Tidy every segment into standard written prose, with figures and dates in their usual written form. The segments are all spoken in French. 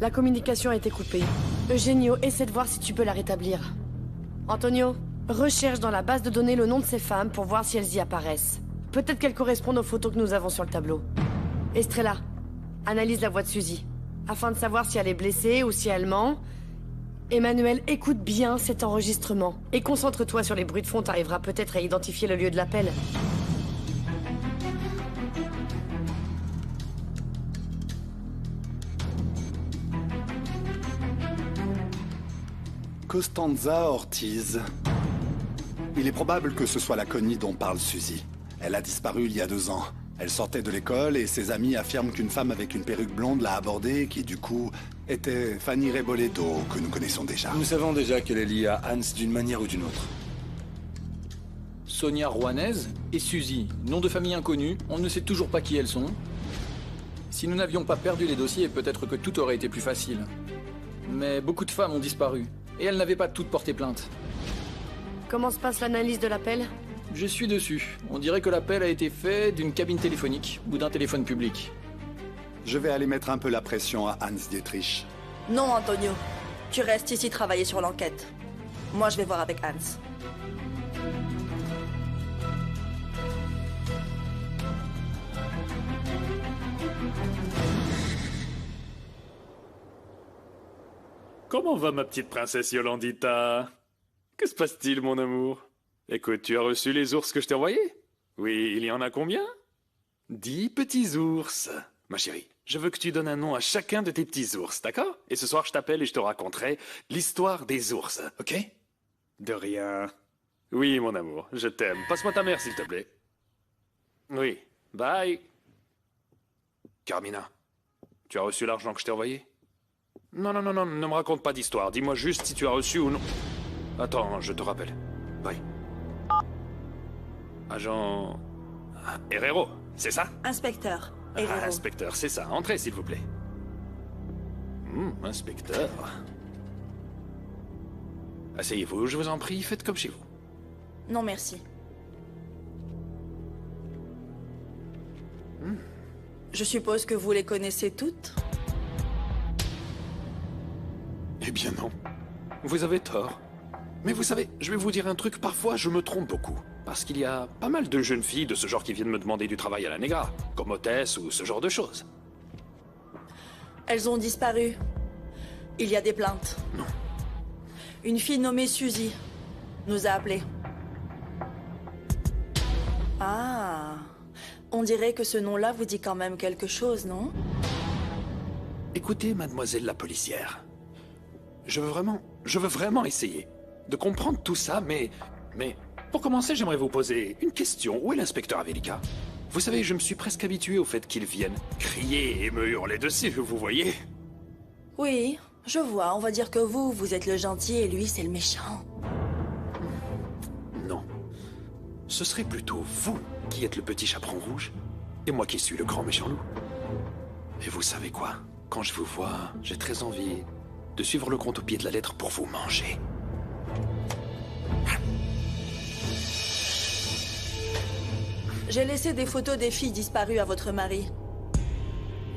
La communication a été coupée. Eugenio, essaie de voir si tu peux la rétablir. Antonio, recherche dans la base de données le nom de ces femmes pour voir si elles y apparaissent. Peut-être qu'elles correspondent aux photos que nous avons sur le tableau. Estrella, analyse la voix de Suzy, afin de savoir si elle est blessée ou si elle ment. Emmanuel, écoute bien cet enregistrement. Et concentre-toi sur les bruits de fond, t'arriveras peut-être à identifier le lieu de l'appel. Costanza Ortiz. Il est probable que ce soit la Connie dont parle Suzy. Elle a disparu il y a 2 ans. Elle sortait de l'école et ses amis affirment qu'une femme avec une perruque blonde l'a abordée, qui du coup était Fanny Reboledo, que nous connaissons déjà. Nous savons déjà qu'elle est liée à Hans d'une manière ou d'une autre. Sonia Rouanaise et Suzy, nom de famille inconnu, on ne sait toujours pas qui elles sont. Si nous n'avions pas perdu les dossiers, peut-être que tout aurait été plus facile. Mais beaucoup de femmes ont disparu, et elles n'avaient pas toutes porté plainte. Comment se passe l'analyse de l'appel? Je suis dessus. On dirait que l'appel a été fait d'une cabine téléphonique ou d'un téléphone public. Je vais aller mettre un peu la pression à Hans Dietrich. Non, Antonio. Tu restes ici travailler sur l'enquête. Moi, je vais voir avec Hans. Comment va ma petite princesse Yolandita? Que se passe-t-il, mon amour? Écoute, tu as reçu les ours que je t'ai envoyés? Oui, il y en a combien? 10 petits ours. Ma chérie, je veux que tu donnes un nom à chacun de tes petits ours, d'accord? Et ce soir, je t'appelle et je te raconterai l'histoire des ours, ok? De rien. Oui, mon amour, je t'aime. Passe-moi ta mère, s'il te plaît. Oui, bye. Carmina, tu as reçu l'argent que je t'ai envoyé? Non, non, non, non, ne me raconte pas d'histoire. Dis-moi juste si tu as reçu ou non. Attends, je te rappelle. Bye. Agent... Herrero, c'est ça? Inspecteur. Herrero. Inspecteur, c'est ça. Entrez, s'il vous plaît. Inspecteur. Asseyez-vous, je vous en prie, faites comme chez vous. Non, merci. Je suppose que vous les connaissez toutes? Eh bien non. Vous avez tort. Mais vous savez, je vais vous dire un truc, parfois je me trompe beaucoup. Parce qu'il y a pas mal de jeunes filles de ce genre qui viennent me demander du travail à la Negra, comme hôtesse ou ce genre de choses. Elles ont disparu. Il y a des plaintes. Non. Une fille nommée Suzy nous a appelés. Ah, on dirait que ce nom-là vous dit quand même quelque chose, non? Écoutez, mademoiselle la policière. Je veux vraiment essayer de comprendre tout ça, mais pour commencer, j'aimerais vous poser une question. Où est l'inspecteur Avelica? Vous savez, je me suis presque habitué au fait qu'il vienne crier et me hurler dessus, vous voyez? Oui, je vois. On va dire que vous êtes le gentil et lui, c'est le méchant. Non. Ce serait plutôt vous qui êtes le petit chaperon rouge et moi qui suis le grand méchant loup. Et vous savez quoi? Quand je vous vois, j'ai très envie de suivre le compte au pied de la lettre pour vous manger. J'ai laissé des photos des filles disparues à votre mari.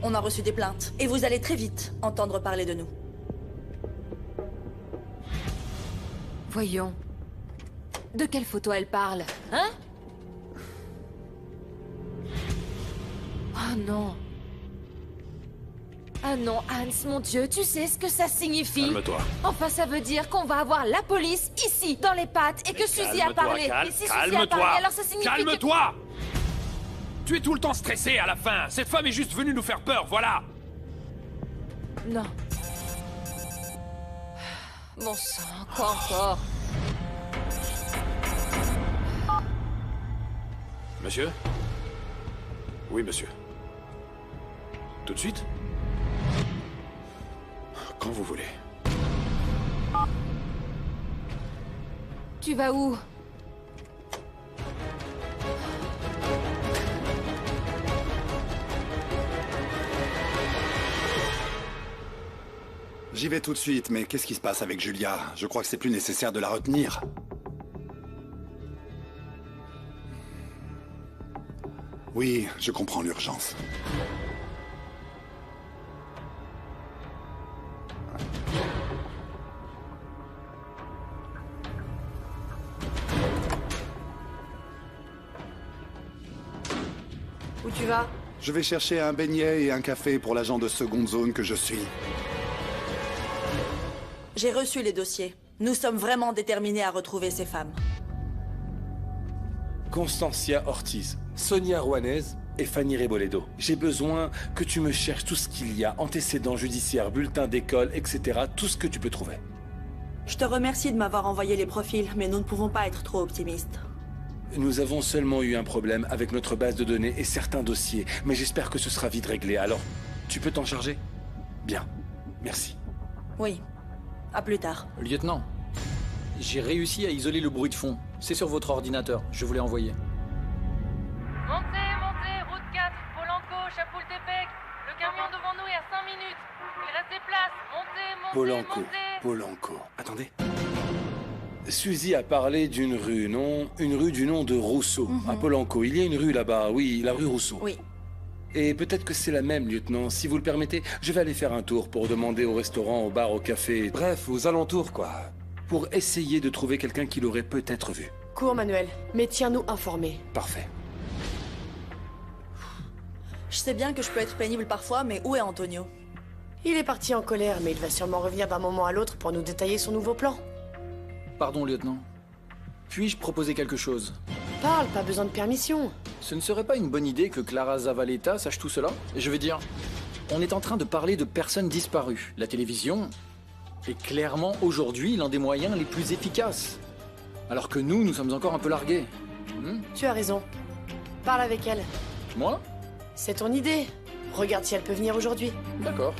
On a reçu des plaintes. Et vous allez très vite entendre parler de nous. Voyons. De quelle photo elle parle, hein? Oh non. Ah non, Hans, mon Dieu, tu sais ce que ça signifie? Calme-toi. Enfin, ça veut dire qu'on va avoir la police ici, dans les pattes, et que Suzy a parlé. Et si Suzy a parlé, alors ça signifie Calme-toi! Tu es tout le temps stressé à la fin. Cette femme est juste venue nous faire peur, voilà. Non. Bon sang, quoi encore? Monsieur? Oui, monsieur. Tout de suite? Quand vous voulez. Tu vas où? J'y vais tout de suite, mais qu'est-ce qui se passe avec Julia? Je crois que c'est plus nécessaire de la retenir. Oui, je comprends l'urgence. tu vas? Je vais chercher un beignet et un café pour l'agent de seconde zone que je suis. J'ai reçu les dossiers. Nous sommes vraiment déterminés à retrouver ces femmes. Constancia Ortiz, Sonia Juanez et Fanny Reboledo. J'ai besoin que tu me cherches tout ce qu'il y a, antécédents judiciaires, bulletins d'école, etc. Tout ce que tu peux trouver. Je te remercie de m'avoir envoyé les profils, mais nous ne pouvons pas être trop optimistes. Nous avons seulement eu un problème avec notre base de données et certains dossiers, mais j'espère que ce sera vite réglé. Alors, tu peux t'en charger? Bien. Merci. Oui. À plus tard. Lieutenant, j'ai réussi à isoler le bruit de fond. C'est sur votre ordinateur, je vous l'ai envoyé. Montez, route 4, Polanco, Chapultepec. Le camion devant nous est à 5 minutes. Il reste des places. Montez, Polanco. Attendez. Suzy a parlé d'une rue, non? Une rue du nom de Rousseau, à Polanco. Il y a une rue là-bas, oui, la rue Rousseau. Oui. Et peut-être que c'est la même, lieutenant. Si vous le permettez, je vais aller faire un tour pour demander au restaurant, au bar, au café. Bref, aux alentours, quoi. Pour essayer de trouver quelqu'un qui l'aurait peut-être vu. Cours, Manuel, mais tiens-nous informés. Parfait. Je sais bien que je peux être pénible parfois, mais où est Antonio? Il est parti en colère, mais il va sûrement revenir d'un moment à l'autre pour nous détailler son nouveau plan. Pardon, lieutenant. Puis-je proposer quelque chose? Parle, pas besoin de permission. Ce ne serait pas une bonne idée que Clara Zavaleta sache tout cela? Je veux dire, on est en train de parler de personnes disparues. La télévision est clairement aujourd'hui l'un des moyens les plus efficaces. Alors que nous sommes encore un peu largués. Tu as raison. Parle avec elle. Moi? C'est ton idée. Regarde si elle peut venir aujourd'hui. D'accord.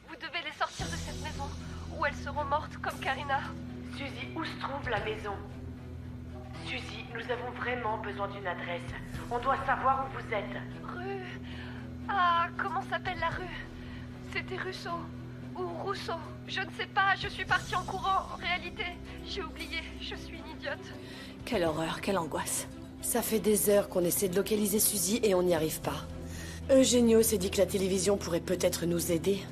Vous devez les sortir de cette maison, ou elles seront mortes comme Karina. Suzy, où se trouve la maison? Suzy, nous avons vraiment besoin d'une adresse. On doit savoir où vous êtes. Rue... Ah, comment s'appelle la rue? C'était Rousseau. Ou Rousseau. Je ne sais pas, je suis partie en courant. En réalité, j'ai oublié. Je suis une idiote. Quelle horreur, quelle angoisse. Ça fait des heures qu'on essaie de localiser Suzy et on n'y arrive pas. Eugenio s'est dit que la télévision pourrait peut-être nous aider.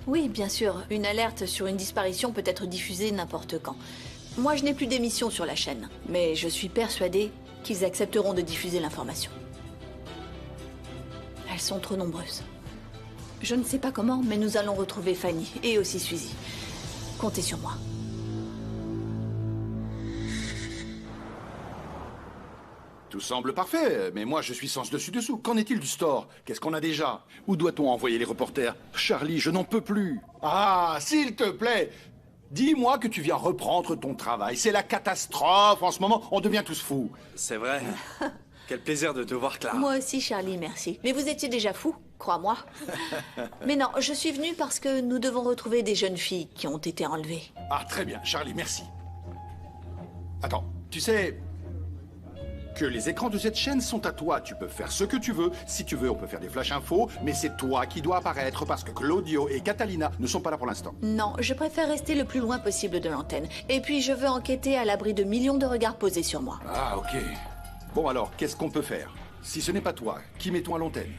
Oui, bien sûr. Une alerte sur une disparition peut être diffusée n'importe quand. Moi, je n'ai plus d'émission sur la chaîne, mais je suis persuadée qu'ils accepteront de diffuser l'information. Elles sont trop nombreuses. Je ne sais pas comment, mais nous allons retrouver Fanny et aussi Suzy. Comptez sur moi. Tout semble parfait, mais moi je suis sens dessus-dessous. Qu'en est-il du store? Qu'est-ce qu'on a déjà? Où doit-on envoyer les reporters? Charlie, je n'en peux plus. Ah, s'il te plaît, dis-moi que tu viens reprendre ton travail. C'est la catastrophe en ce moment, on devient tous fous. C'est vrai. Quel plaisir de te voir, Clara. Moi aussi, Charlie, merci. Mais vous étiez déjà fou, crois-moi. Mais non, je suis venue parce que nous devons retrouver des jeunes filles qui ont été enlevées. Ah, très bien, Charlie, merci. Attends, tu sais que les écrans de cette chaîne sont à toi. Tu peux faire ce que tu veux. Si tu veux, on peut faire des flash infos, mais c'est toi qui dois apparaître parce que Claudio et Catalina ne sont pas là pour l'instant. Non, je préfère rester le plus loin possible de l'antenne. Et puis, je veux enquêter à l'abri de millions de regards posés sur moi. Ah, ok. Bon alors, qu'est-ce qu'on peut faire? Si ce n'est pas toi, qui mettons à l'antenne?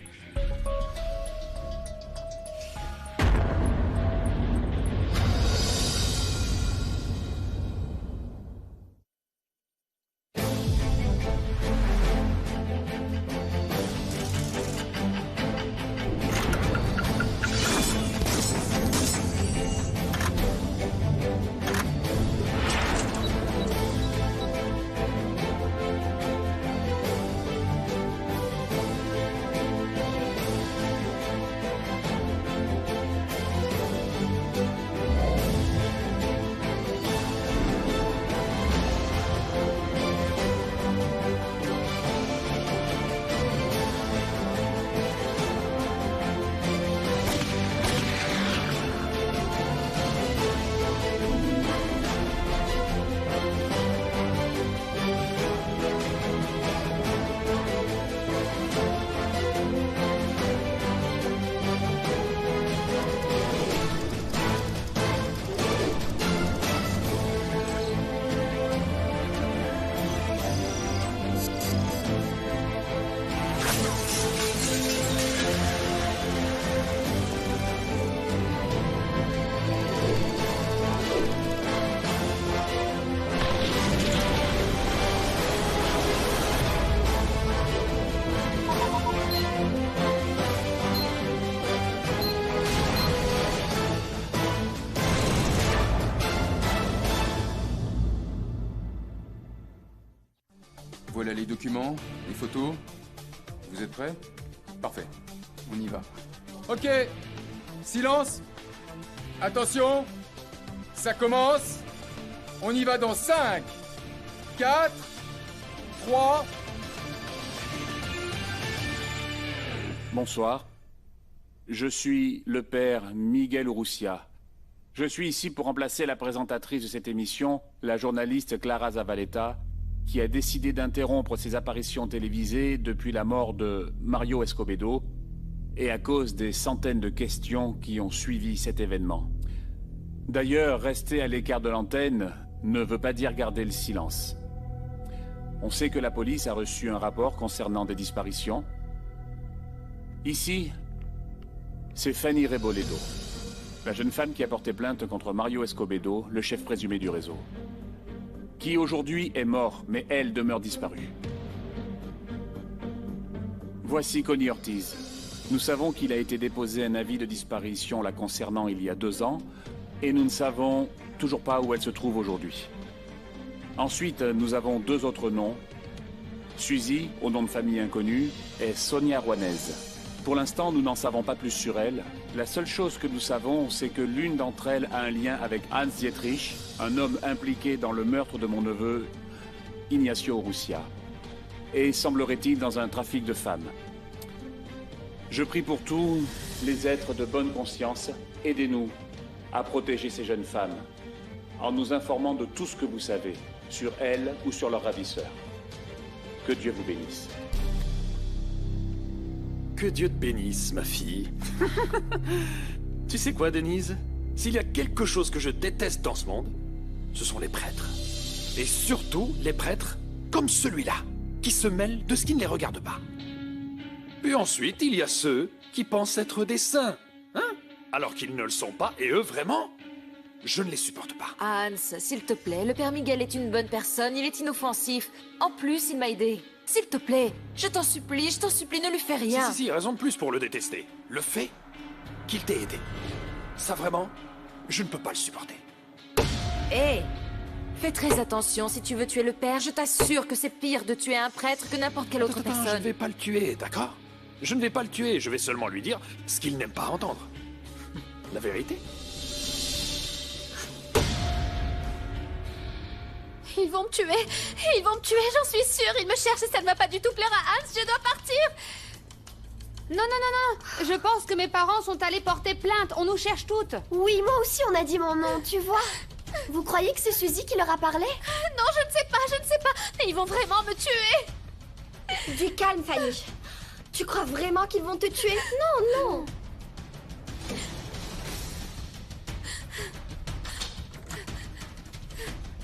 Voilà les documents, les photos. Vous êtes prêts? Parfait. On y va. Ok. Silence. Attention. Ça commence. On y va dans 5, 4, 3... Bonsoir. Je suis le père Miguel Urrutia. Je suis ici pour remplacer la présentatrice de cette émission, la journaliste Clara Zavaleta, qui a décidé d'interrompre ses apparitions télévisées depuis la mort de Mario Escobedo et à cause des centaines de questions qui ont suivi cet événement. D'ailleurs, rester à l'écart de l'antenne ne veut pas dire garder le silence. On sait que la police a reçu un rapport concernant des disparitions. Ici, c'est Fanny Reboledo, la jeune femme qui a porté plainte contre Mario Escobedo, le chef présumé du réseau, qui aujourd'hui est mort, mais elle demeure disparue. Voici Connie Ortiz. Nous savons qu'il a été déposé un avis de disparition la concernant il y a 2 ans, et nous ne savons toujours pas où elle se trouve aujourd'hui. Ensuite, nous avons 2 autres noms. Suzy, au nom de famille inconnu, et Sonia Juanez. Pour l'instant, nous n'en savons pas plus sur elle. La seule chose que nous savons, c'est que l'une d'entre elles a un lien avec Hans Dietrich, un homme impliqué dans le meurtre de mon neveu, Ignacio Urrutia, et semblerait-il dans un trafic de femmes. Je prie pour tous les êtres de bonne conscience, aidez-nous à protéger ces jeunes femmes, en nous informant de tout ce que vous savez, sur elles ou sur leurs ravisseurs. Que Dieu vous bénisse. Que Dieu te bénisse, ma fille. Tu sais quoi, Denise? S'il y a quelque chose que je déteste dans ce monde, ce sont les prêtres. Et surtout les prêtres comme celui-là, qui se mêlent de ce qui ne les regarde pas. Puis ensuite, il y a ceux qui pensent être des saints, hein? Alors qu'ils ne le sont pas, et eux, vraiment, je ne les supporte pas. Hans, s'il te plaît, le père Miguel est une bonne personne, il est inoffensif. En plus, il m'a aidé. S'il te plaît, je t'en supplie, ne lui fais rien. Si, raison de plus pour le détester. Le fait qu'il t'ait aidé. Ça, vraiment, je ne peux pas le supporter. Hé, fais très attention, si tu veux tuer le père, je t'assure que c'est pire de tuer un prêtre que n'importe quelle autre personne. Je ne vais pas le tuer, d'accord? Je ne vais pas le tuer, je vais seulement lui dire ce qu'il n'aime pas entendre. La vérité. Ils vont me tuer, j'en suis sûre. Ils me cherchent et ça ne va pas du tout plaire à Hans, je dois partir. Non, je pense que mes parents sont allés porter plainte, on nous cherche toutes. Oui, moi aussi on a dit mon nom, tu vois. Vous croyez que c'est Suzy qui leur a parlé? Non, je ne sais pas, mais ils vont vraiment me tuer. Du calme, Fanny. Tu crois vraiment qu'ils vont te tuer? Non.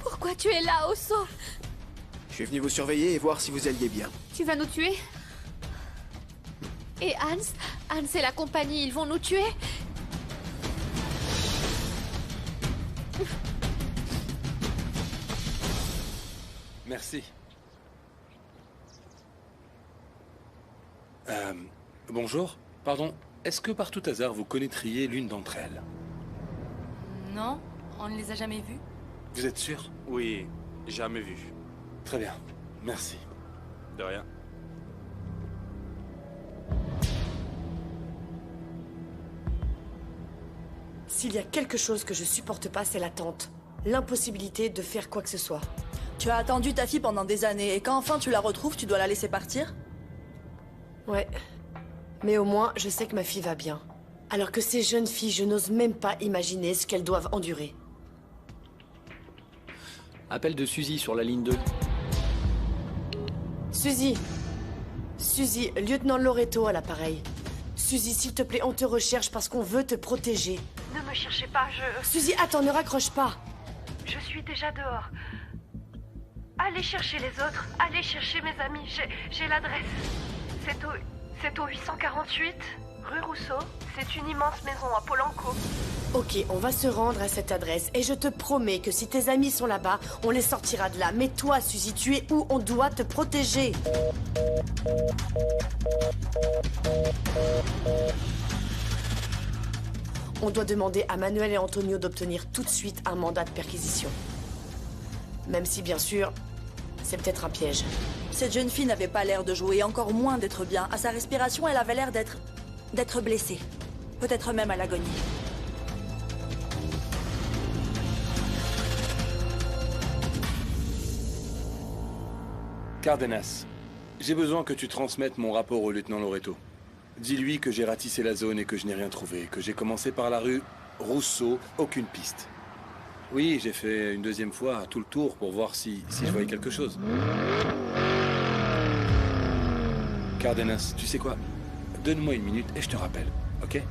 Pourquoi tu es là, Osso? Je suis venu vous surveiller et voir si vous alliez bien. Tu vas nous tuer? Et Hans et la compagnie, ils vont nous tuer? Merci. Bonjour. Pardon, est-ce que par tout hasard vous connaîtriez l'une d'entre elles? Non, on ne les a jamais vues. Vous êtes sûr? Oui, jamais vu. Très bien, merci. De rien. S'il y a quelque chose que je supporte pas, c'est l'attente. L'impossibilité de faire quoi que ce soit. Tu as attendu ta fille pendant des années, et quand enfin tu la retrouves, tu dois la laisser partir? Ouais. Mais au moins, je sais que ma fille va bien. Alors que ces jeunes filles, je n'ose même pas imaginer ce qu'elles doivent endurer. Appel de Suzy sur la ligne 2. Suzy, lieutenant Loreto à l'appareil. Suzy, s'il te plaît, on te recherche parce qu'on veut te protéger. Ne me cherchez pas, Suzy, attends, ne raccroche pas. Je suis déjà dehors. Allez chercher les autres, allez chercher mes amis, j'ai l'adresse. C'est au 848, rue Rousseau. C'est une immense maison à Polanco. Ok, on va se rendre à cette adresse et je te promets que si tes amis sont là-bas, on les sortira de là. Mais toi, Suzy, tu es où? On doit te protéger. On doit demander à Manuel et Antonio d'obtenir tout de suite un mandat de perquisition. Même si, bien sûr, C'est peut-être un piège. Cette jeune fille n'avait pas l'air de jouer, encore moins d'être bien. À sa respiration, elle avait l'air d'être blessée. Peut-être même à l'agonie. Cardenas, j'ai besoin que tu transmettes mon rapport au lieutenant Loreto. Dis-lui que j'ai ratissé la zone et que je n'ai rien trouvé, que j'ai commencé par la rue Rousseau, aucune piste. Oui, j'ai fait une deuxième fois tout le tour pour voir si je voyais quelque chose. Cardenas, tu sais quoi? Donne-moi une minute et je te rappelle, ok?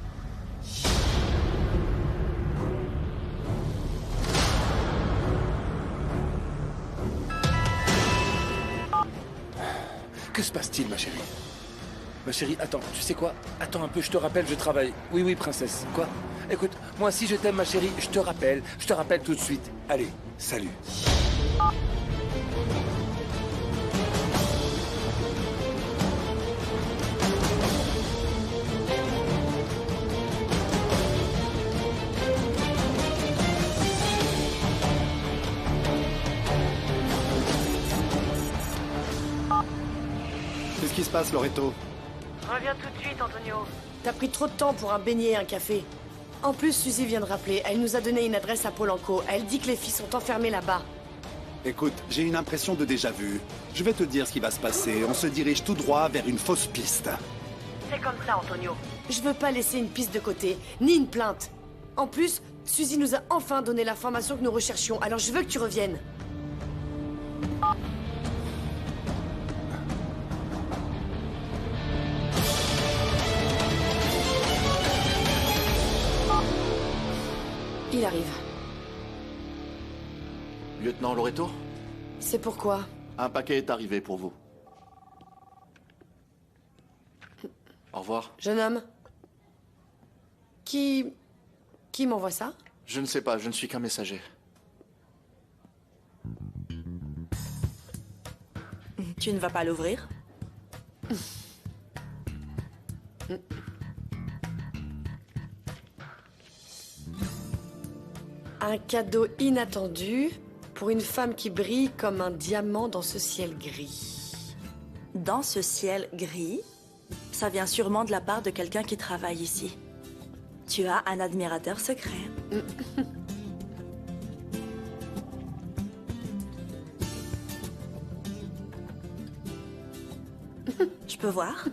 Que se passe-t-il, ma chérie? Ma chérie, attends, tu sais quoi? Attends un peu, je te rappelle, je travaille. Oui, oui, princesse. Quoi? Écoute, moi, si je t'aime, ma chérie, je te rappelle tout de suite. Allez, salut. Qu'est-ce qui se passe, Loreto? Reviens tout de suite, Antonio. T'as pris trop de temps pour un beignet et un café. En plus, Suzy vient de rappeler. Elle nous a donné une adresse à Polanco. Elle dit que les filles sont enfermées là-bas. Écoute, j'ai une impression de déjà-vu. Je vais te dire ce qui va se passer. On se dirige tout droit vers une fausse piste. C'est comme ça, Antonio. Je veux pas laisser une piste de côté, ni une plainte. En plus, Suzy nous a enfin donné l'information que nous recherchions, alors je veux que tu reviennes. Il arrive. Lieutenant Loreto? C'est pourquoi? Un paquet est arrivé pour vous. Au revoir. Jeune homme. Qui m'envoie ça? Je ne sais pas, je ne suis qu'un messager. Tu ne vas pas l'ouvrir? Un cadeau inattendu pour une femme qui brille comme un diamant dans ce ciel gris. Dans ce ciel gris? Ça vient sûrement de la part de quelqu'un qui travaille ici. Tu as un admirateur secret. Je peux voir?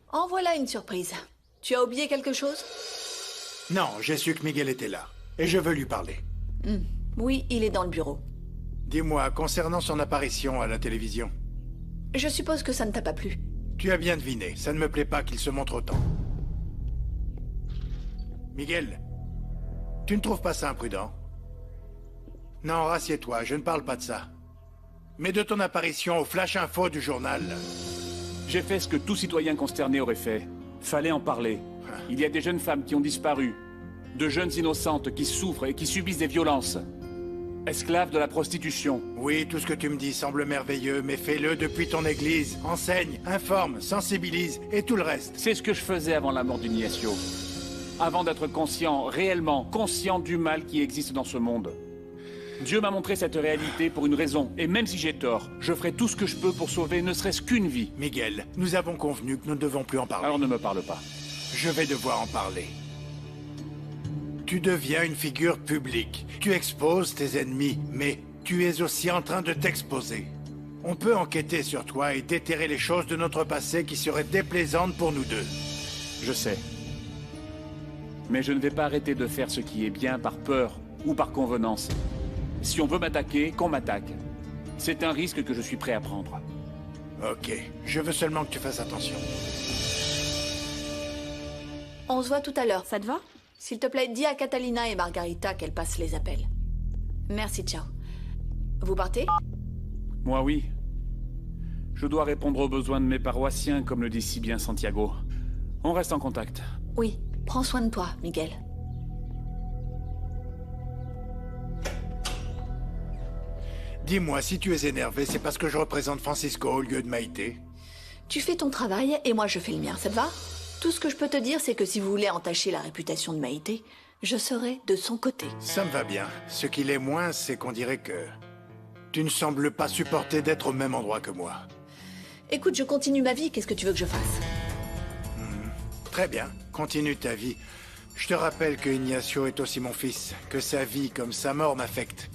En voilà une surprise. Tu as oublié quelque chose? Non, j'ai su que Miguel était là. Et je veux lui parler. Oui, il est dans le bureau. Dis-moi, concernant son apparition à la télévision. Je suppose que ça ne t'a pas plu. Tu as bien deviné, ça ne me plaît pas qu'il se montre autant. Miguel, tu ne trouves pas ça imprudent? Non, rassieds-toi, je ne parle pas de ça. Mais de ton apparition au Flash Info du journal. J'ai fait ce que tout citoyen consterné aurait fait. Fallait en parler. Il y a des jeunes femmes qui ont disparu. De jeunes innocentes qui souffrent et qui subissent des violences. Esclaves de la prostitution. Oui, tout ce que tu me dis semble merveilleux, mais fais-le depuis ton église. Enseigne, informe, sensibilise et tout le reste. C'est ce que je faisais avant la mort d'Ignacio. Avant d'être conscient, réellement conscient du mal qui existe dans ce monde. Dieu m'a montré cette réalité pour une raison, et même si j'ai tort, je ferai tout ce que je peux pour sauver ne serait-ce qu'une vie. Miguel, nous avons convenu que nous ne devons plus en parler. Alors ne me parle pas. Je vais devoir en parler. Tu deviens une figure publique. Tu exposes tes ennemis, mais tu es aussi en train de t'exposer. On peut enquêter sur toi et déterrer les choses de notre passé qui seraient déplaisantes pour nous deux. Je sais. Mais je ne vais pas arrêter de faire ce qui est bien par peur ou par convenance. Si on veut m'attaquer, qu'on m'attaque. C'est un risque que je suis prêt à prendre. Ok, je veux seulement que tu fasses attention. On se voit tout à l'heure, ça te va? S'il te plaît, dis à Catalina et Margarita qu'elles passent les appels. Merci, ciao. Vous partez? Moi, oui. Je dois répondre aux besoins de mes paroissiens, comme le dit si bien Santiago. On reste en contact. Oui, prends soin de toi, Miguel. Dis-moi, si tu es énervé, c'est parce que je représente Francisco au lieu de Maïté? Tu fais ton travail et moi je fais le mien, ça te va? Tout ce que je peux te dire, c'est que si vous voulez entacher la réputation de Maïté, je serai de son côté. Ça me va bien. Ce qu'il est moins, c'est qu'on dirait que... tu ne sembles pas supporter d'être au même endroit que moi. Écoute, je continue ma vie, qu'est-ce que tu veux que je fasse? Très bien, continue ta vie. Je te rappelle que Ignacio est aussi mon fils, que sa vie comme sa mort m'affecte.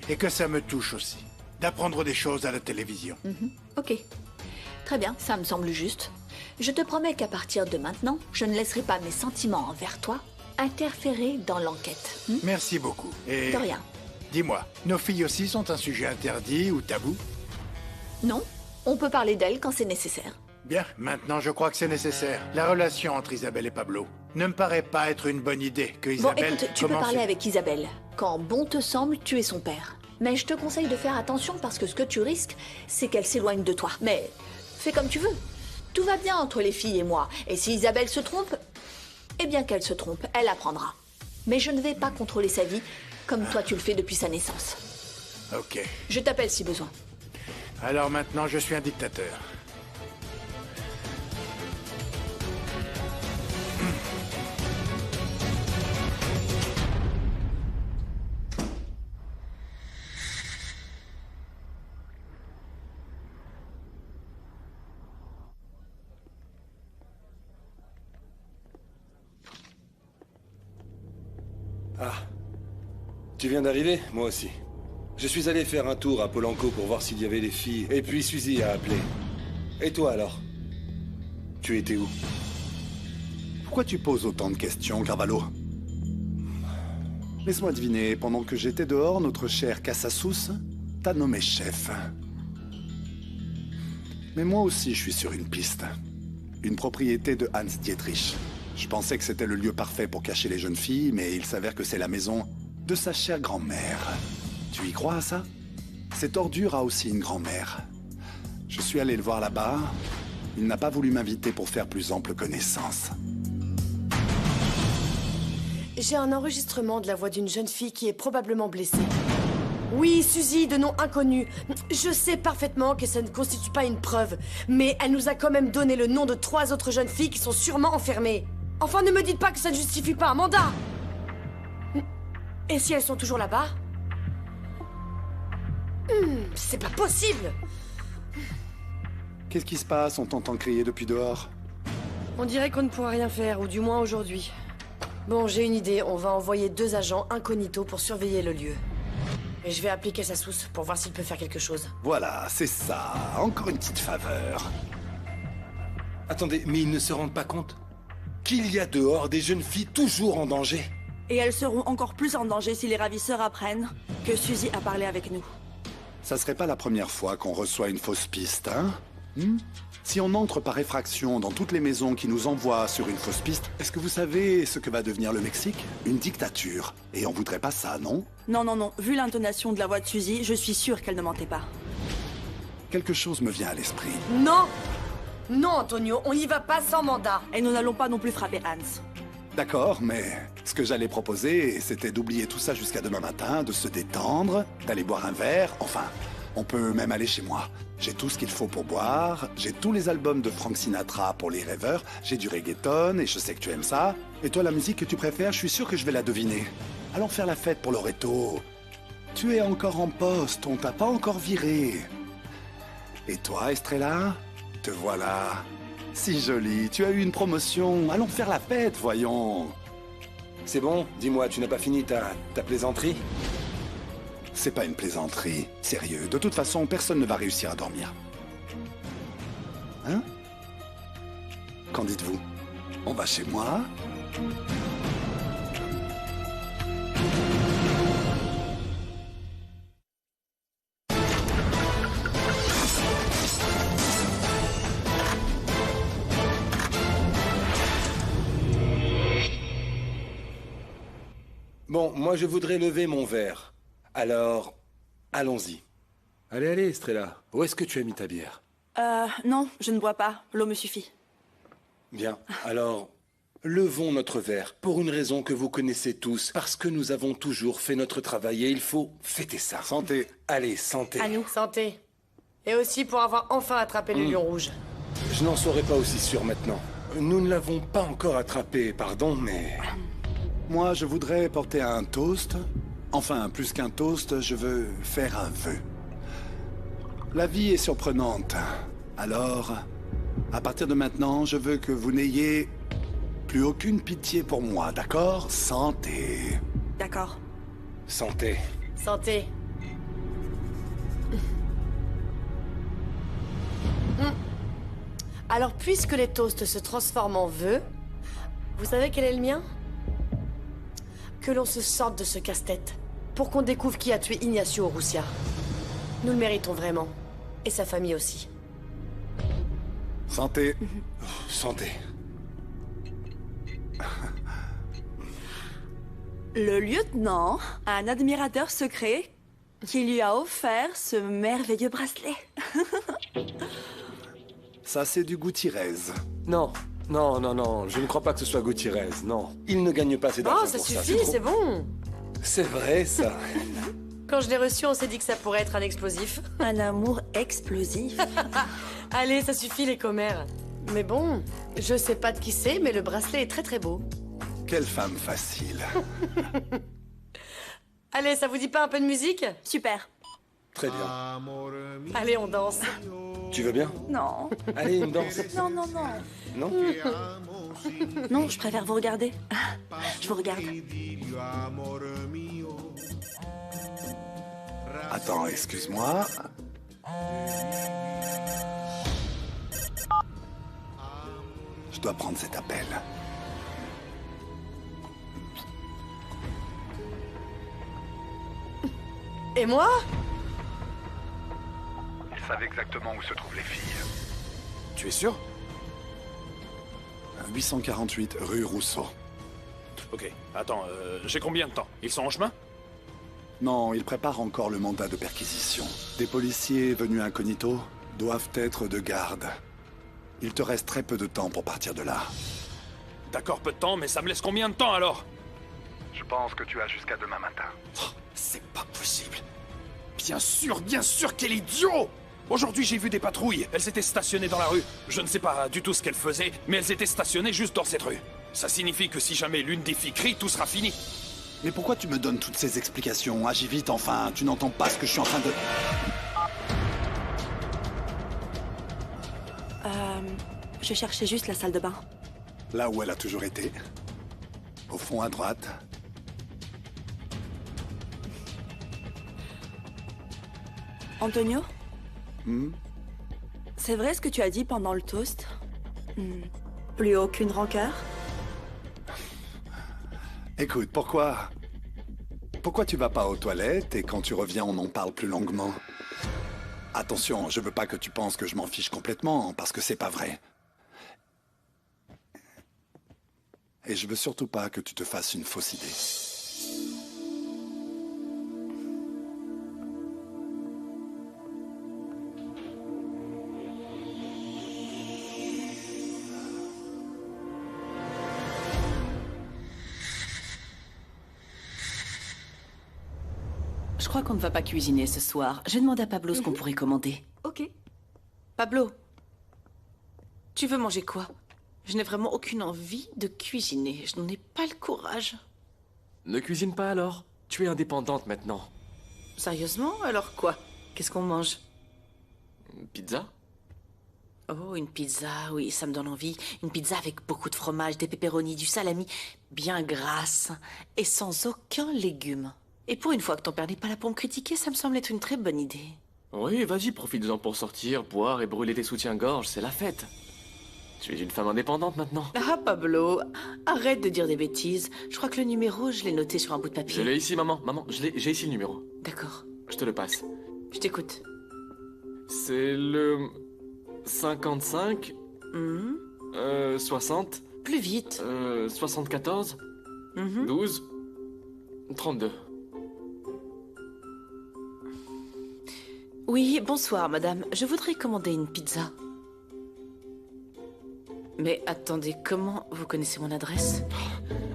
Et que ça me touche aussi, d'apprendre des choses à la télévision. Ok. Très bien, ça me semble juste. Je te promets qu'à partir de maintenant, je ne laisserai pas mes sentiments envers toi interférer dans l'enquête. Merci beaucoup. Et... De rien. Dis-moi, nos filles aussi sont un sujet interdit ou tabou? Non, on peut parler d'elles quand c'est nécessaire. Bien, maintenant je crois que c'est nécessaire. La relation entre Isabelle et Pablo ne me paraît pas être une bonne idée que Isabelle... Bon, écoute, tu peux parler avec Isabelle. Quand bon te semble, tu es son père. Mais je te conseille de faire attention parce que ce que tu risques, c'est qu'elle s'éloigne de toi. Mais fais comme tu veux. Tout va bien entre les filles et moi. Et si Isabelle se trompe, eh bien qu'elle se trompe, elle apprendra. Mais je ne vais pas contrôler sa vie comme toi tu le fais depuis sa naissance. Ok. Je t'appelle si besoin. Alors maintenant, je suis un dictateur. Ah. Tu viens d'arriver? Moi aussi. Je suis allé faire un tour à Polanco pour voir s'il y avait des filles, et puis Suzy a appelé. Et toi alors? Tu étais où? Pourquoi tu poses autant de questions, Carvalho? Laisse-moi deviner, pendant que j'étais dehors, notre cher Casasous t'a nommé chef. Mais moi aussi, je suis sur une piste. Une propriété de Hans Dietrich. Je pensais que c'était le lieu parfait pour cacher les jeunes filles, mais il s'avère que c'est la maison de sa chère grand-mère. Tu y crois à ça? Cette ordure a aussi une grand-mère. Je suis allé le voir là-bas. Il n'a pas voulu m'inviter pour faire plus ample connaissance. J'ai un enregistrement de la voix d'une jeune fille qui est probablement blessée. Oui, Suzy, de nom inconnu. Je sais parfaitement que ça ne constitue pas une preuve, mais elle nous a quand même donné le nom de 3 autres jeunes filles qui sont sûrement enfermées. Enfin, ne me dites pas que ça ne justifie pas un mandat! Et si elles sont toujours là-bas? C'est pas possible! Qu'est-ce qui se passe? On t'entend crier depuis dehors. On dirait qu'on ne pourra rien faire, ou du moins aujourd'hui. Bon, j'ai une idée. On va envoyer 2 agents incognito pour surveiller le lieu. Et je vais appeler Casasous pour voir s'il peut faire quelque chose. Voilà, c'est ça. Encore une petite faveur. Attendez, mais ils ne se rendent pas compte qu'il y a dehors des jeunes filles toujours en danger? Et elles seront encore plus en danger si les ravisseurs apprennent que Suzy a parlé avec nous. Ça serait pas la première fois qu'on reçoit une fausse piste, hein? Si on entre par effraction dans toutes les maisons qui nous envoient sur une fausse piste, est-ce que vous savez ce que va devenir le Mexique? Une dictature. Et on voudrait pas ça, non? Non, non, non. Vu l'intonation de la voix de Suzy, je suis sûre qu'elle ne mentait pas. Quelque chose me vient à l'esprit. Non! Non, Antonio, on y va pas sans mandat. Et nous n'allons pas non plus frapper Hans. D'accord, mais ce que j'allais proposer, c'était d'oublier tout ça jusqu'à demain matin, de se détendre, d'aller boire un verre, enfin... On peut même aller chez moi. J'ai tout ce qu'il faut pour boire, j'ai tous les albums de Frank Sinatra pour les rêveurs, j'ai du reggaeton et je sais que tu aimes ça. Et toi, la musique que tu préfères, je suis sûr que je vais la deviner. Allons faire la fête pour Loreto. Tu es encore en poste, on t'a pas encore viré. Et toi, Estrella? Te voilà. Si jolie, tu as eu une promotion. Allons faire la fête, voyons. C'est bon, dis-moi, tu n'as pas fini ta plaisanterie? C'est pas une plaisanterie, sérieux. De toute façon, personne ne va réussir à dormir. Hein? Qu'en dites-vous? On va chez moi? Bon, moi je voudrais lever mon verre. Alors, allons-y. Allez, allez, Estrella. Où est-ce que tu as mis ta bière? Non, je ne bois pas. L'eau me suffit. Bien, alors, levons notre verre pour une raison que vous connaissez tous, parce que nous avons toujours fait notre travail et il faut fêter ça. Santé. Allez, santé. À nous. Santé. Et aussi pour avoir enfin attrapé le lion rouge. Je n'en serais pas aussi sûr maintenant. Nous ne l'avons pas encore attrapé, pardon, mais... Moi, je voudrais porter un toast. Enfin, plus qu'un toast, je veux faire un vœu. La vie est surprenante. Alors, à partir de maintenant, je veux que vous n'ayez plus aucune pitié pour moi, d'accord? Santé. D'accord. Santé. Santé. Alors, puisque les toasts se transforment en vœux, vous savez quel est le mien? Que l'on se sorte de ce casse-tête, pour qu'on découvre qui a tué Ignacio Urrutia. Nous le méritons vraiment. Et sa famille aussi. Santé. Santé. Le lieutenant a un admirateur secret qui lui a offert ce merveilleux bracelet. Ça, c'est du Gutiérrez. Non, non, non, non, je ne crois pas que ce soit Gutiérrez, non. Il ne gagne pas assez d'argent Oh, ça pour suffit, trop. c'est bon. C'est vrai, ça. Quand je l'ai reçu, on s'est dit que ça pourrait être un explosif. Un amour explosif. Allez, ça suffit les commères. Mais bon, je sais pas de qui c'est, mais le bracelet est très très beau. Quelle femme facile. Allez, ça vous dit pas un peu de musique? Super. Très bien. Allez, on danse. Tu veux bien? Non. Allez, une danse. Non, non, non. Non? Non, je préfère vous regarder. Je vous regarde. Attends, excuse-moi. Je dois prendre cet appel. Et moi? Ils savent exactement où se trouvent les filles. Tu es sûr? 848 rue Rousseau. Ok, attends, j'ai combien de temps? Ils sont en chemin? Non, ils préparent encore le mandat de perquisition. Des policiers venus incognito doivent être de garde. Il te reste très peu de temps pour partir de là. D'accord, peu de temps, mais ça me laisse combien de temps alors? Je pense que tu as jusqu'à demain matin. C'est pas possible. Bien sûr, quel idiot! Aujourd'hui, j'ai vu des patrouilles. Elles étaient stationnées dans la rue. Je ne sais pas du tout ce qu'elles faisaient, mais elles étaient stationnées juste dans cette rue. Ça signifie que si jamais l'une des filles crie, tout sera fini. Mais pourquoi tu me donnes toutes ces explications? Agis vite, enfin. Tu n'entends pas ce que je suis en train de... Je cherchais juste la salle de bain. Là où elle a toujours été. Au fond à droite. Antonio? Hmm? C'est vrai ce que tu as dit pendant le toast? Plus aucune rancœur? Écoute, pourquoi tu vas pas aux toilettes et quand tu reviens, on en parle plus longuement? Attention, je veux pas que tu penses que je m'en fiche complètement, parce que c'est pas vrai. Et je veux surtout pas que tu te fasses une fausse idée. Je crois qu'on ne va pas cuisiner ce soir. Je demande à Pablo ce qu'on pourrait commander. Ok. Pablo, tu veux manger quoi? Je n'ai vraiment aucune envie de cuisiner. Je n'en ai pas le courage. Ne cuisine pas alors. Tu es indépendante maintenant. Sérieusement? Alors quoi? Qu'est-ce qu'on mange? Pizza? Oh, une pizza, oui, ça me donne envie. Une pizza avec beaucoup de fromage, des pepperonis, du salami, bien grasse et sans aucun légume. Et pour une fois que ton père n'est pas là pour me critiquer, ça me semble être une très bonne idée. Oui, vas-y, profite-en pour sortir, boire et brûler tes soutiens-gorge, c'est la fête. Tu es une femme indépendante maintenant. Ah, Pablo, arrête de dire des bêtises. Je crois que le numéro, je l'ai noté sur un bout de papier. Je l'ai ici, maman. Maman, j'ai ici le numéro. D'accord. Je te le passe. Je t'écoute. C'est le 55 60 Plus vite. 74 12 32. Oui, bonsoir, madame. Je voudrais commander une pizza. Mais attendez, comment vous connaissez mon adresse?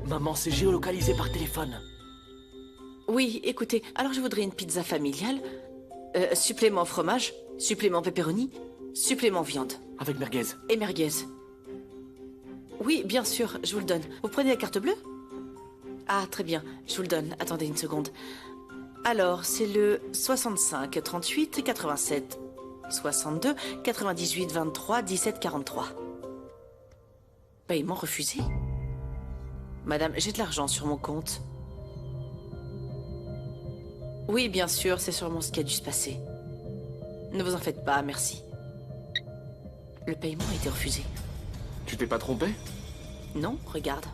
Maman, c'est géolocalisé par téléphone. Oui, écoutez, alors je voudrais une pizza familiale, supplément fromage, supplément pepperoni, supplément viande. Avec merguez. Et merguez. Oui, bien sûr, je vous le donne. Vous prenez la carte bleue? Ah, très bien, je vous le donne. Attendez une seconde. Alors, c'est le 65 38 87 62 98 23 17 43. Paiement refusé? Madame, j'ai de l'argent sur mon compte. Oui, bien sûr, c'est sûrement ce qui a dû se passer. Ne vous en faites pas, merci. Le paiement a été refusé. Tu t'es pas trompé? Non, regarde.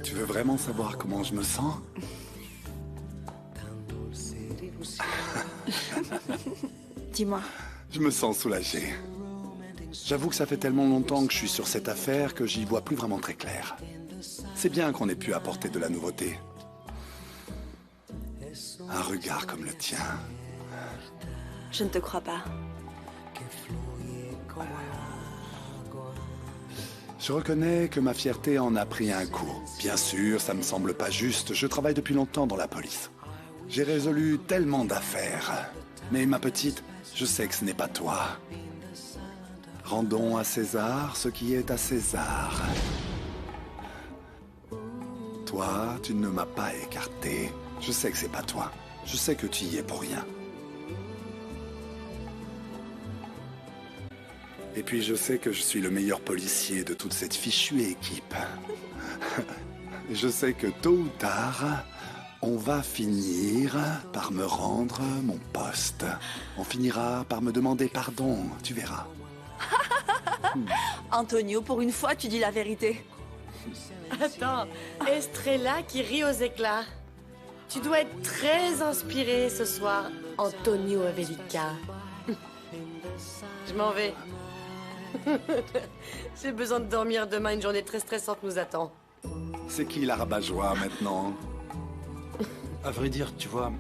Tu veux vraiment savoir comment je me sens? Dis-moi. Je me sens soulagé. J'avoue que ça fait tellement longtemps que je suis sur cette affaire que j'y vois plus vraiment très clair. C'est bien qu'on ait pu apporter de la nouveauté. Un regard comme le tien. Je ne te crois pas. Je reconnais que ma fierté en a pris un coup. Bien sûr, ça me semble pas juste. Je travaille depuis longtemps dans la police. J'ai résolu tellement d'affaires. Mais ma petite, je sais que ce n'est pas toi. Rendons à César ce qui est à César. Toi, tu ne m'as pas écarté. Je sais que c'est pas toi. Je sais que tu y es pour rien. Et puis je sais que je suis le meilleur policier de toute cette fichue équipe. Je sais que tôt ou tard, on va finir par me rendre mon poste. On finira par me demander pardon, tu verras. Antonio, pour une fois, tu dis la vérité. Attends, Estrella qui rit aux éclats. Tu dois être très inspiré ce soir, Antonio Avelica. Je m'en vais. J'ai besoin de dormir demain, une journée très stressante nous attend. C'est qui la rabat-joie maintenant? À vrai dire, tu vois,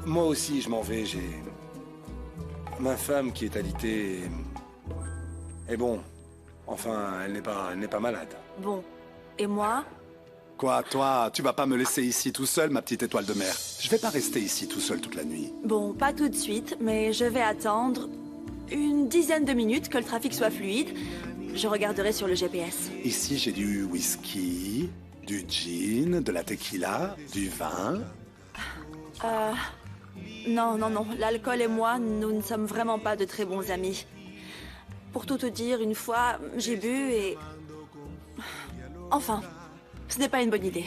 moi aussi je m'en vais, j'ai... Ma femme qui est alitée... Et bon, enfin, elle n'est pas malade. Bon, et moi? Quoi, toi, tu vas pas me laisser ici tout seul, ma petite étoile de mer? Je vais pas rester ici tout seul toute la nuit. Bon, pas tout de suite, mais je vais attendre une dizaine de minutes que le trafic soit fluide. Je regarderai sur le GPS. Ici, j'ai du whisky, du gin, de la tequila, du vin. Non. L'alcool et moi, nous ne sommes vraiment pas de très bons amis. Pour tout te dire, une fois, j'ai bu et... Enfin, ce n'est pas une bonne idée.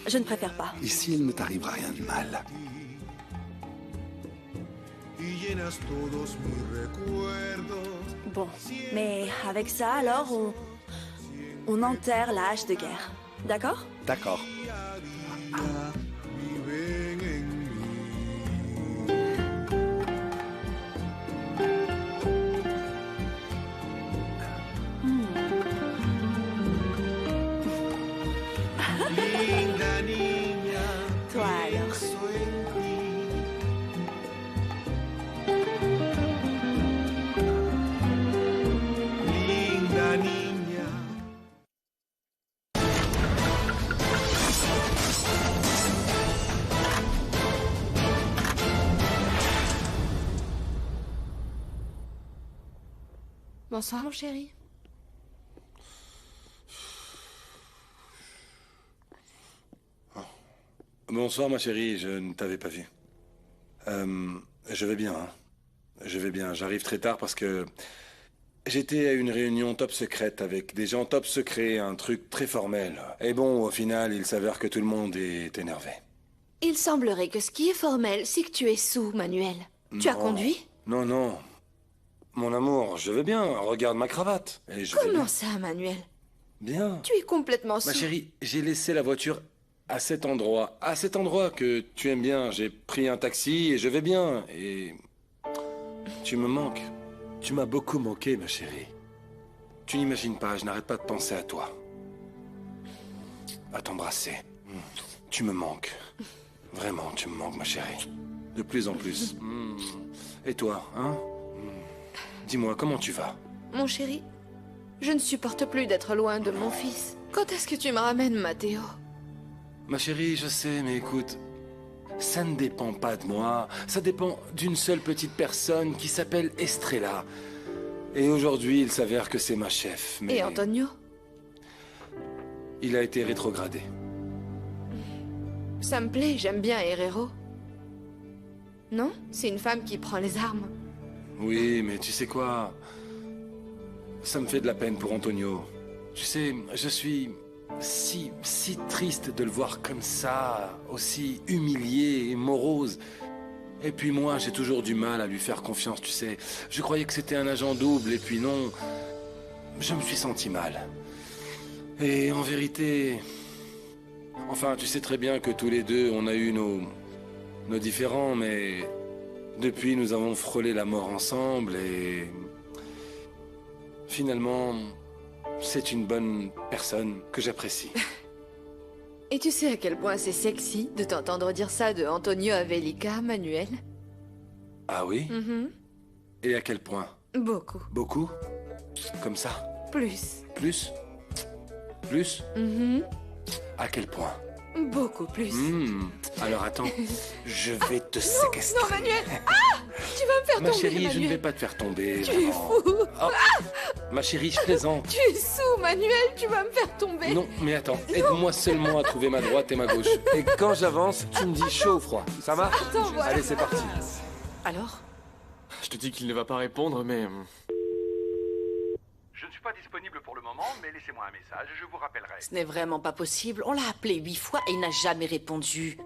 Je ne préfère pas. Ici, il ne t'arrivera rien de mal. Bon, mais avec ça, alors, on enterre la hache de guerre. D'accord? D'accord. Toi alors. Bonsoir, mon chéri. Bonsoir, ma chérie, je ne t'avais pas vu. Je vais bien, hein. Je vais bien, j'arrive très tard parce que... J'étais à une réunion top secrète avec des gens top secrets, un truc très formel. Et bon, au final, il s'avère que tout le monde est énervé. Il semblerait que ce qui est formel, c'est que tu es sous, Manuel. Tu as conduit? Non, non. Mon amour, je vais bien. Regarde ma cravate. Et je vais Comment bien. ça, Manuel? Bien. Tu es complètement sous. Ma chérie, j'ai laissé la voiture à cet endroit. À cet endroit que tu aimes bien. J'ai pris un taxi et je vais bien. Et... tu me manques. Tu m'as beaucoup manqué, ma chérie. Tu n'imagines pas, je n'arrête pas de penser à toi. À t'embrasser. Tu me manques. Vraiment, tu me manques, ma chérie. De plus en plus. Et toi, hein? Dis-moi, comment tu vas? Mon chéri, je ne supporte plus d'être loin de mon fils. Quand est-ce que tu me ramènes, Matteo? Ma chérie, je sais, mais écoute... Ça ne dépend pas de moi. Ça dépend d'une seule petite personne qui s'appelle Estrella. Et aujourd'hui, il s'avère que c'est ma chef. Mais Et Antonio? il a été rétrogradé. Ça me plaît, j'aime bien Herrero. Non? C'est une femme qui prend les armes. Oui, mais tu sais quoi? Ça me fait de la peine pour Antonio. Tu sais, je suis si triste de le voir comme ça, aussi humilié et morose. Et puis moi, j'ai toujours du mal à lui faire confiance, tu sais. Je croyais que c'était un agent double, et puis non. Je me suis senti mal. Et en vérité... Enfin, tu sais très bien que tous les deux, on a eu nos différends, mais... Depuis, nous avons frôlé la mort ensemble, et... Finalement... C'est une bonne personne que j'apprécie. Et tu sais à quel point c'est sexy de t'entendre dire ça de Antonio Avelica, Manuel? Ah oui? Et à quel point? Beaucoup. Beaucoup? Comme ça? Plus. Plus? Plus? À quel point? Beaucoup plus. Alors attends, je vais te séquestrer. Non, Manuel! Ah! Tu vas me faire Ma tomber, chérie, Manuel. je ne vais pas te faire tomber. Tu es fou! Oh. Ma chérie, je plaisante. Tu es sous, Manuel! Tu vas me faire tomber! Non, mais attends, aide-moi seulement à trouver ma droite et ma gauche. Et quand j'avance, tu me dis chaud ou froid. Ça va? Attends, voilà. Allez, c'est parti. Alors? Je te dis qu'il ne va pas répondre, mais... Je ne suis pas disponible pour le moment, mais laissez-moi un message, je vous rappellerai. Ce n'est vraiment pas possible. On l'a appelé 8 fois et il n'a jamais répondu.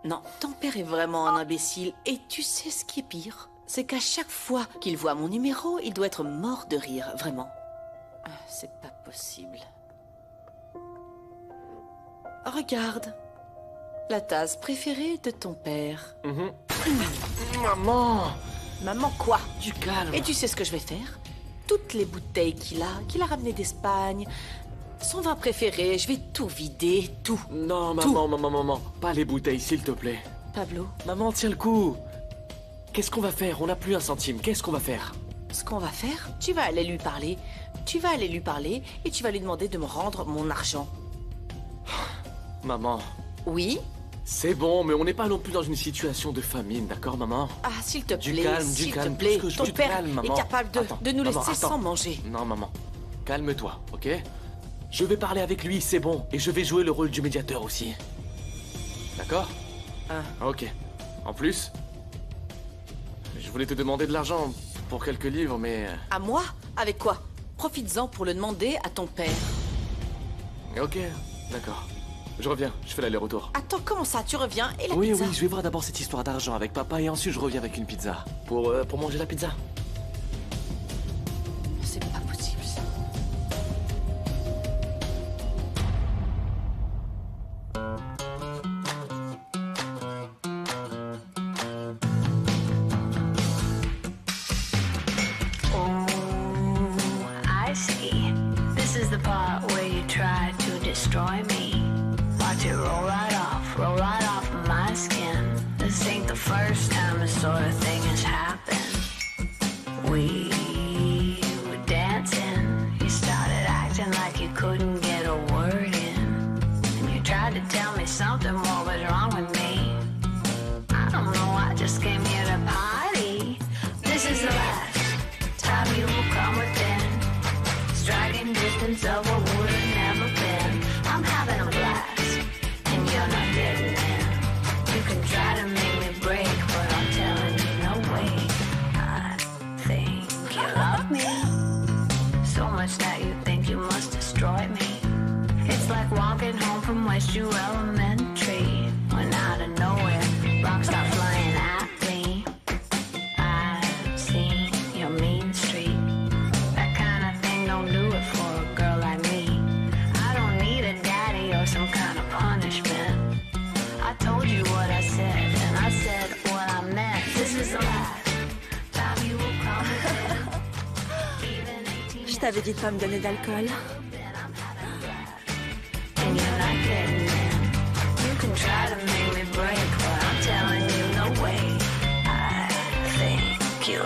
Non, ton père est vraiment un imbécile. Et tu sais ce qui est pire? C'est qu'à chaque fois qu'il voit mon numéro, il doit être mort de rire, vraiment. C'est pas possible. Regarde. La tasse préférée de ton père. Maman! Maman quoi? Du calme. Et tu sais ce que je vais faire? Toutes les bouteilles qu'il a ramenées d'Espagne, son vin préféré, je vais tout vider, tout. Non, Tout. maman, pas les bouteilles, s'il te plaît. Pablo? Maman, tiens le coup. Qu'est-ce qu'on va faire? On n'a plus un centime, qu'est-ce qu'on va faire? Ce qu'on va faire, tu vas aller lui parler. Tu vas aller lui parler et tu vas lui demander de me rendre mon argent. Maman. Oui? C'est bon, mais on n'est pas non plus dans une situation de famine, d'accord, maman? Ah, s'il te Du plaît, calme, s'il te tout plaît. ce que je veux. Ton père Calme, maman. est capable Attends, de nous maman, laisser attends. sans manger. Non, maman. Calme-toi, ok? Je vais parler avec lui, c'est bon. Et je vais jouer le rôle du médiateur aussi. D'accord? Ok. En plus, je voulais te demander de l'argent pour quelques livres, mais... À moi? Avec quoi? Profites-en pour le demander à ton père. Ok, d'accord. Je reviens, je fais l'aller-retour. Attends, comment ça? Tu reviens et la Oui, pizza? oui, je vais voir d'abord cette histoire d'argent avec papa et ensuite je reviens avec une pizza. Pour manger la pizza. C'est pas possible, ça. I see. This is the part where you try to destroy me. Watch it roll right off of my skin. This ain't the first time this sort of thing has happened. We were dancing. You started acting like you couldn't get a word in. And you tried to tell me something more was wrong with me. I don't know, I just came here to party. This is the last time you will come within striking distance of what would have never been. I'm having a blast, and you're not getting in. You can try to make me break, but I'm telling you, no way. I think you love me so much that you think you must destroy me. It's like walking home from Westview Elementary when out of nowhere rocks start flying at me. I've seen your mean streak. That kind of thing don't do it for a girl like me. I don't need a daddy or some kind of punishment. I told you what I said, and I said what I meant. This is the last time you will come again. Je t'avais dit de pas me donner d'alcool. And you're not getting in. You can try to make me break, but I'm telling you no way. I think you